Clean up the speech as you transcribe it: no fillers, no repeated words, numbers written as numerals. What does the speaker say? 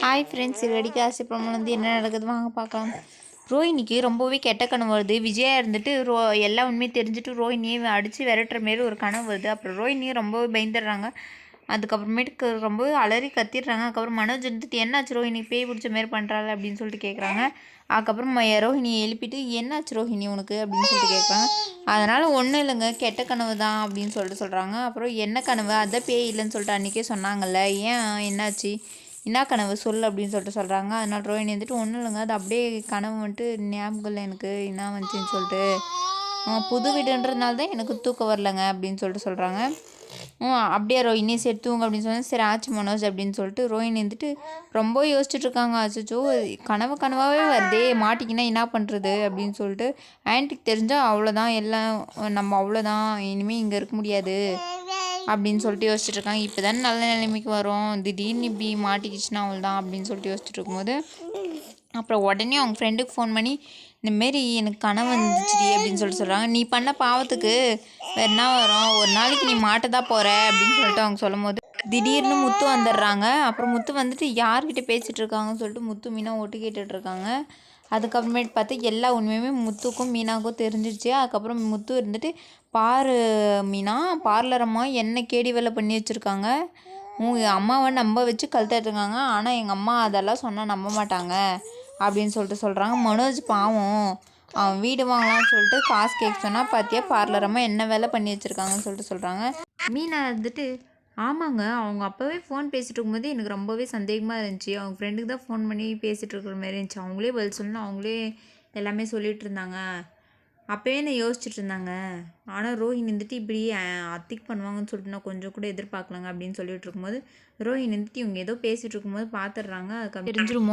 Hi friends, இது வரைக்கும் ஆசைப்படாமல் வந்து என்ன நடக்குது வாங்க பார்க்கலாம். ரோஹினிக்கு ரொம்பவே கெட்ட கனவு வருது. விஜயா இருந்துட்டு எல்லா உண்மையும் தெரிஞ்சுட்டு ரோஹினியை அடித்து விரட்டுற மாரி ஒரு கனவு வருது. அப்புறம் ரோஹினியை ரொம்பவே பயந்துடுறாங்க. அதுக்கப்புறமேட்டுக்கு ரொம்பவே அலறி கத்திடுறாங்க. அதுக்கப்புறம் மனோஜ் வந்துட்டு என்னாச்சு ரோஹினி பேய் பிடிச்ச மாரி பண்ணுறாள் அப்படின்னு சொல்லிட்டு கேட்குறாங்க. அதுக்கப்புறம் ரோஹினியை எழுப்பிட்டு என்னாச்சு ரோஹினி உனக்கு அப்படின்னு சொல்லிட்டு கேட்குறாங்க. அதனால் ஒன்றும் இல்லைங்க, கெட்ட கனவு தான் அப்படின்னு சொல்லிட்டு சொல்கிறாங்க. அப்புறம் என்ன கனவு, அதான் பேய் இல்லைன்னு சொல்லிட்டு அன்றைக்கே சொன்னாங்கல்ல, ஏன் என்னாச்சு என்ன கனவு சொல் அப்படின்னு சொல்லிட்டு சொல்கிறாங்க. அதனால் ரோஹினி வந்துட்டு ஒன்றும் இல்லைங்க, அது அப்படியே கனவு வந்துட்டு ஞாபகம் இல்லை எனக்கு என்ன வந்துச்சுன்னு சொல்லிட்டு, புது வீடுன்றதுனால தான் எனக்கு தூக்கம் வரலங்க அப்படின்னு சொல்லிட்டு சொல்கிறாங்க. அப்படியே ரோஹினி சரி தூங்க அப்படின்னு சொன்னால் சரி ஆச்சு மனோஜ் அப்படின்னு சொல்லிட்டு ரோஹினி வந்துட்டு ரொம்ப யோசிச்சுட்ருக்காங்க. அச்சோ கனவாகவே வருதே, மாட்டிக்கினா என்ன பண்ணுறது அப்படின்னு சொல்லிட்டு, ஆன்ட்டிக்கு தெரிஞ்சால் அவ்வளோதான், எல்லாம் நம்ம அவ்வளோதான், இனிமேல் இங்கே இருக்க முடியாது அப்படின்னு சொல்லிட்டு யோசிச்சுட்ருக்காங்க. இப்போ தானே நல்ல நிலைமைக்கு வரும், திடீர்னு இப்படி மாட்டிக்கிச்சுன்னா அவ்வளோதான் அப்படின்னு சொல்லிட்டு யோசிச்சுட்டு இருக்கும்போது, அப்புறம் உடனே அவங்க ஃப்ரெண்டுக்கு ஃபோன் பண்ணி இந்தமாரி எனக்கு கனவு வந்துச்சுடி அப்படின்னு சொல்லிட்டு சொல்கிறாங்க. நீ பண்ண பாவத்துக்கு வேறு என்ன வரும், ஒரு நாளைக்கு நீ மாட்ட தான் போகிற அப்படின்னு சொல்லிட்டு அவங்க சொல்லும் போது திடீர்னு முத்து வந்துடுறாங்க. அப்புறம் முத்து வந்துட்டு யார்கிட்ட பேசிகிட்டு இருக்காங்கன்னு சொல்லிட்டு முத்து மீனா ஒட்டு கேட்டுட்ருக்காங்க. அதுக்கப்புறமேட்டு பார்த்து எல்லா உண்மையுமே முத்துக்கும் மீனாவுக்கும் தெரிஞ்சிருச்சு. அதுக்கப்புறம் முத்து இருந்துட்டு பாரு மீனா, பார்லர் அம்மா என்ன கேடி வேலை பண்ணி வச்சுருக்காங்க, உங்கள் அம்மாவை நம்ப வச்சு கழுத்தெடுத்துருக்காங்க, ஆனால் எங்கள் அம்மா அதெல்லாம் சொன்னால் நம்ப மாட்டாங்க அப்படின்னு சொல்லிட்டு சொல்கிறாங்க. மனோஜ் பாவம், அவன் வீடு வாங்கலாம்னு சொல்லிட்டு காசு கேட்க சொன்னால் பார்த்தியா பார்லர் அம்மா என்ன வேலை பண்ணி வச்சுருக்காங்கன்னு சொல்லிட்டு சொல்கிறாங்க. மீனா இருந்துட்டு ஆமாங்க, அவங்க அப்போவே ஃபோன் பேசிகிட்டு இருக்கும்போது எனக்கு ரொம்பவே சந்தேகமாக இருந்துச்சு. அவங்க ஃப்ரெண்டுக்கு தான் ஃபோன் பண்ணி பேசிகிட்டு இருக்கிற மாதிரி இருந்துச்சு. அவங்களே பதில் சொல்லணும், அவங்களே எல்லாமே சொல்லிகிட்டு இருந்தாங்க. அப்போயே நான் யோசிச்சுட்டு இருந்தாங்க. ஆனால் ரோஹினி வந்துட்டு இப்படி அத்திக்கு பண்ணுவாங்கன்னு சொல்லிட்டு நான் கொஞ்சம் கூட எதிர்பார்க்கலங்க அப்படின்னு சொல்லிட்டு இருக்கும்போது ரோஹினி வந்துட்டு இவங்க ஏதோ பேசிகிட்டு இருக்கும்போது பார்த்துடுறாங்க. அதுக்கு தெரிஞ்சிருமோ